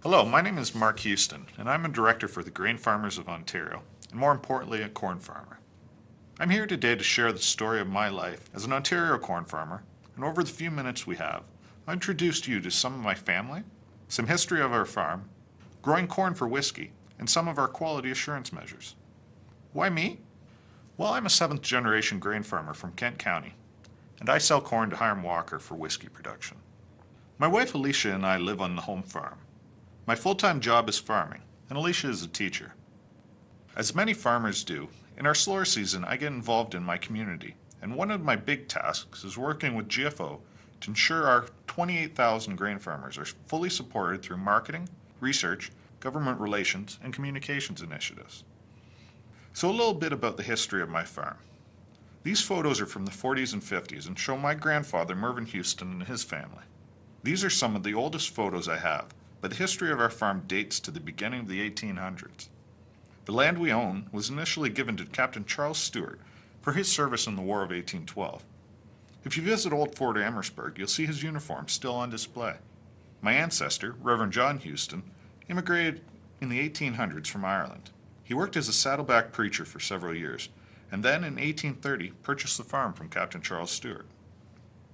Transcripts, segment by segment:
Hello, my name is Mark Huston, and I'm a director for the Grain Farmers of Ontario, and more importantly, a corn farmer. I'm here today to share the story of my life as an Ontario corn farmer, and over the few minutes we have, I'll introduce you to some of my family, some history of our farm, growing corn for whiskey, and some of our quality assurance measures. Why me? Well, I'm a seventh generation grain farmer from Kent County, and I sell corn to Hiram for whiskey production. My wife Alicia and I live on the home farm. My full-time job is farming, and Alicia is a teacher. As many farmers do, in our slower season I get involved in my community, and one of my big tasks is working with GFO to ensure our 28,000 grain farmers are fully supported through marketing, research, government relations, and communications initiatives. So a little bit about the history of my farm. These photos are from the 40s and 50s and show my grandfather Mervin Huston and his family. These are some of the oldest photos I have, but the history of our farm dates to the beginning of the 1800s. The land we own was initially given to Captain Charles Stewart for his service in the War of 1812. If you visit Old Fort Amherstburg, you'll see his uniform still on display. My ancestor, Reverend John Huston, immigrated in the 1800s from Ireland. He worked as a saddleback preacher for several years, and then in 1830 purchased the farm from Captain Charles Stewart.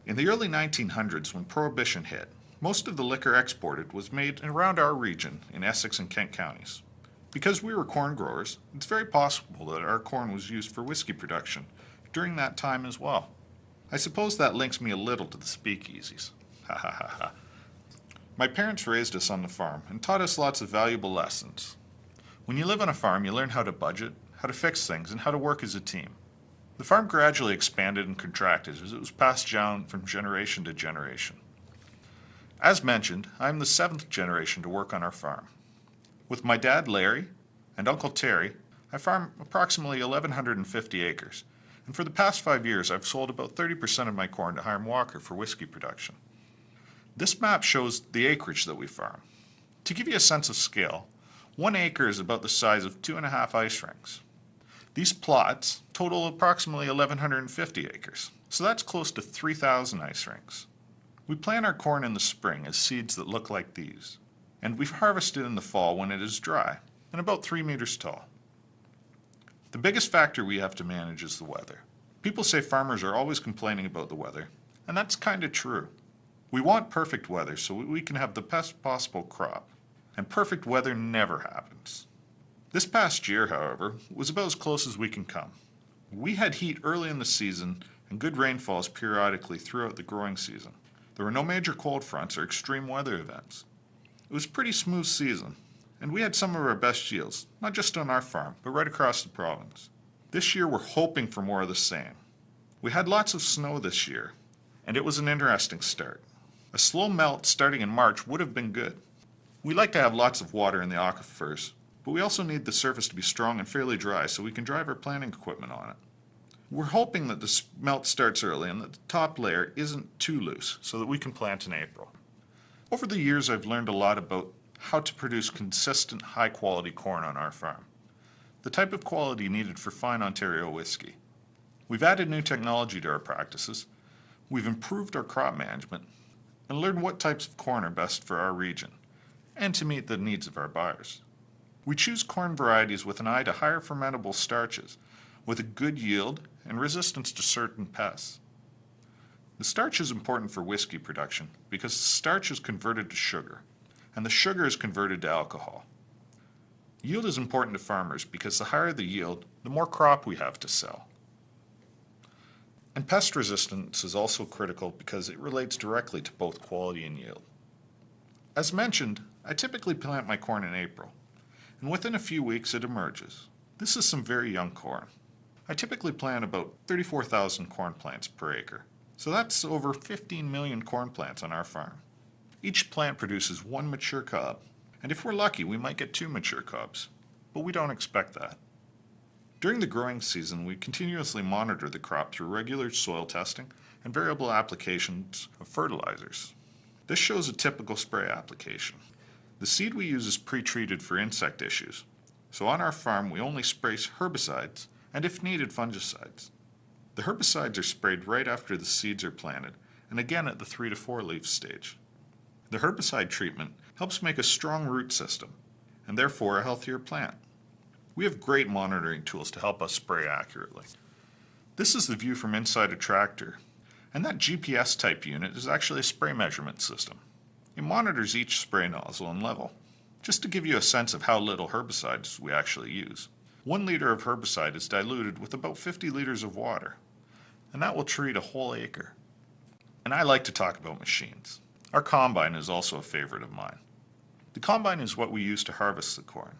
In the early 1900s, when Prohibition hit, most of the liquor exported was made around our region in Essex and Kent counties. Because we were corn growers, it's very possible that our corn was used for whiskey production during that time as well. I suppose that links me a little to the speakeasies. Ha ha ha ha. My parents raised us on the farm and taught us lots of valuable lessons. When you live on a farm, you learn how to budget, how to fix things, and how to work as a team. The farm gradually expanded and contracted as it was passed down from generation to generation. As mentioned, I am the seventh generation to work on our farm. With my dad, Larry, and Uncle Terry, I farm approximately 1,150 acres, and for the past 5 years I've sold about 30% of my corn to Hiram for whiskey production. This map shows the acreage that we farm. To give you a sense of scale, 1 acre is about the size of 2.5 ice rinks. These plots total approximately 1,150 acres, so that's close to 3,000 ice rinks. We plant our corn in the spring as seeds that look like these, and we harvest it in the fall when it is dry and about 3 meters tall. The biggest factor we have to manage is the weather. People say farmers are always complaining about the weather, and that's kind of true. We want perfect weather so we can have the best possible crop, and perfect weather never happens. This past year, however, was about as close as we can come. We had heat early in the season and good rainfalls periodically throughout the growing season. There were no major cold fronts or extreme weather events. It was a pretty smooth season, and we had some of our best yields, not just on our farm, but right across the province. This year we're hoping for more of the same. We had lots of snow this year, and it was an interesting start. A slow melt starting in March would have been good. We like to have lots of water in the aquifers, but we also need the surface to be strong and fairly dry so we can drive our planting equipment on it. We're hoping that the melt starts early and that the top layer isn't too loose so that we can plant in April. Over the years I've learned a lot about how to produce consistent high quality corn on our farm. The type of quality needed for fine Ontario whiskey. We've added new technology to our practices, we've improved our crop management, and learned what types of corn are best for our region, and to meet the needs of our buyers. We choose corn varieties with an eye to higher fermentable starches, with a good yield and resistance to certain pests. The starch is important for whiskey production because the starch is converted to sugar, and the sugar is converted to alcohol. Yield is important to farmers because the higher the yield, the more crop we have to sell. And pest resistance is also critical because it relates directly to both quality and yield. As mentioned, I typically plant my corn in April, and within a few weeks it emerges. This is some very young corn. I typically plant about 34,000 corn plants per acre, so that's over 15 million corn plants on our farm. Each plant produces 1 mature cob, and if we're lucky we might get 2 mature cobs, but we don't expect that. During the growing season we continuously monitor the crop through regular soil testing and variable applications of fertilizers. This shows a typical spray application. The seed we use is pre-treated for insect issues, so on our farm we only spray herbicides and if needed fungicides. The herbicides are sprayed right after the seeds are planted and again at the 3 to 4 leaf stage. The herbicide treatment helps make a strong root system, and therefore a healthier plant. We have great monitoring tools to help us spray accurately. This is the view from inside a tractor, and that GPS type unit is actually a spray measurement system. It monitors each spray nozzle and level, just to give you a sense of how little herbicides we actually use. 1 liter of herbicide is diluted with about 50 liters of water, and that will treat a whole acre. And I like to talk about machines. Our combine is also a favorite of mine. The combine is what we use to harvest the corn.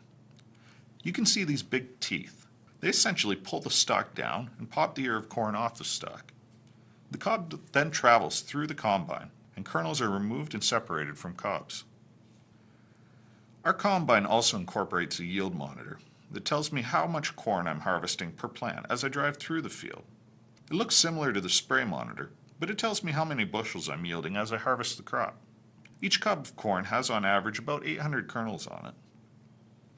You can see these big teeth. They essentially pull the stalk down and pop the ear of corn off the stalk. The cob then travels through the combine, and kernels are removed and separated from cobs. Our combine also incorporates a yield monitor that tells me how much corn I'm harvesting per plant as I drive through the field. It looks similar to the spray monitor, but it tells me how many bushels I'm yielding as I harvest the crop. Each cob of corn has on average about 800 kernels on it.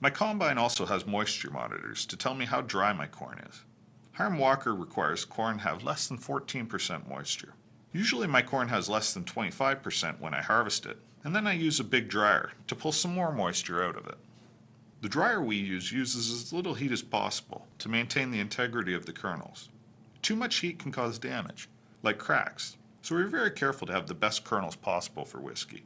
My combine also has moisture monitors to tell me how dry my corn is. Hiram Walker requires corn have less than 14% moisture. Usually my corn has less than 25% when I harvest it, and then I use a big dryer to pull some more moisture out of it. The dryer we use uses as little heat as possible to maintain the integrity of the kernels. Too much heat can cause damage, like cracks, so we're very careful to have the best kernels possible for whiskey.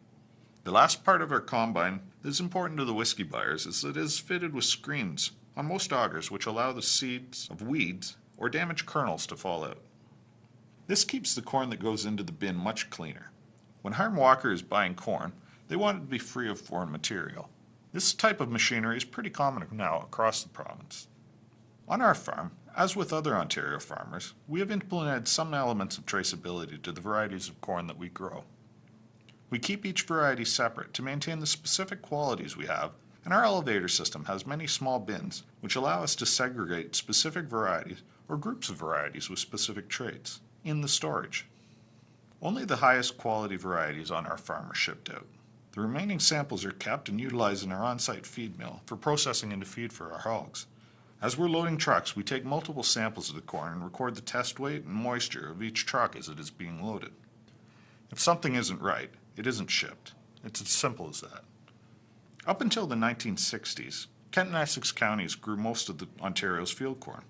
The last part of our combine that is important to the whiskey buyers is that it is fitted with screens on most augers which allow the seeds of weeds or damaged kernels to fall out. This keeps the corn that goes into the bin much cleaner. When Hiram Walker is buying corn, they want it to be free of foreign material. This type of machinery is pretty common now across the province. On our farm, as with other Ontario farmers, we have implemented some elements of traceability to the varieties of corn that we grow. We keep each variety separate to maintain the specific qualities we have, and our elevator system has many small bins which allow us to segregate specific varieties or groups of varieties with specific traits in the storage. Only the highest quality varieties on our farm are shipped out. The remaining samples are kept and utilized in our on-site feed mill for processing into feed for our hogs. As we're loading trucks, we take multiple samples of the corn and record the test weight and moisture of each truck as it is being loaded. If something isn't right, it isn't shipped. It's as simple as that. Up until the 1960s, Kent and Essex counties grew most of Ontario's field corn.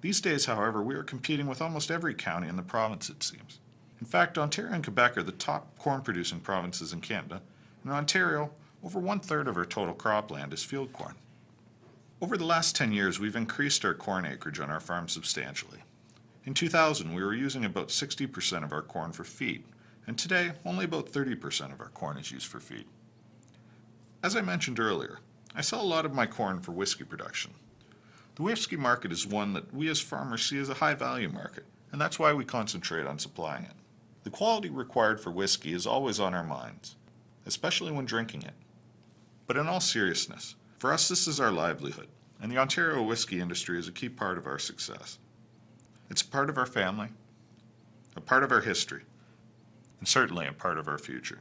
These days, however, we are competing with almost every county in the province, it seems. In fact, Ontario and Quebec are the top corn-producing provinces in Canada. In Ontario, over 1/3 of our total cropland is field corn. Over the last 10 years, we've increased our corn acreage on our farm substantially. In 2000, we were using about 60% of our corn for feed, and today, only about 30% of our corn is used for feed. As I mentioned earlier, I sell a lot of my corn for whiskey production. The whiskey market is one that we as farmers see as a high-value market, and that's why we concentrate on supplying it. The quality required for whiskey is always on our minds, especially when drinking it. But in all seriousness, for us this is our livelihood, and the Ontario whiskey industry is a key part of our success. It's a part of our family, a part of our history, and certainly a part of our future.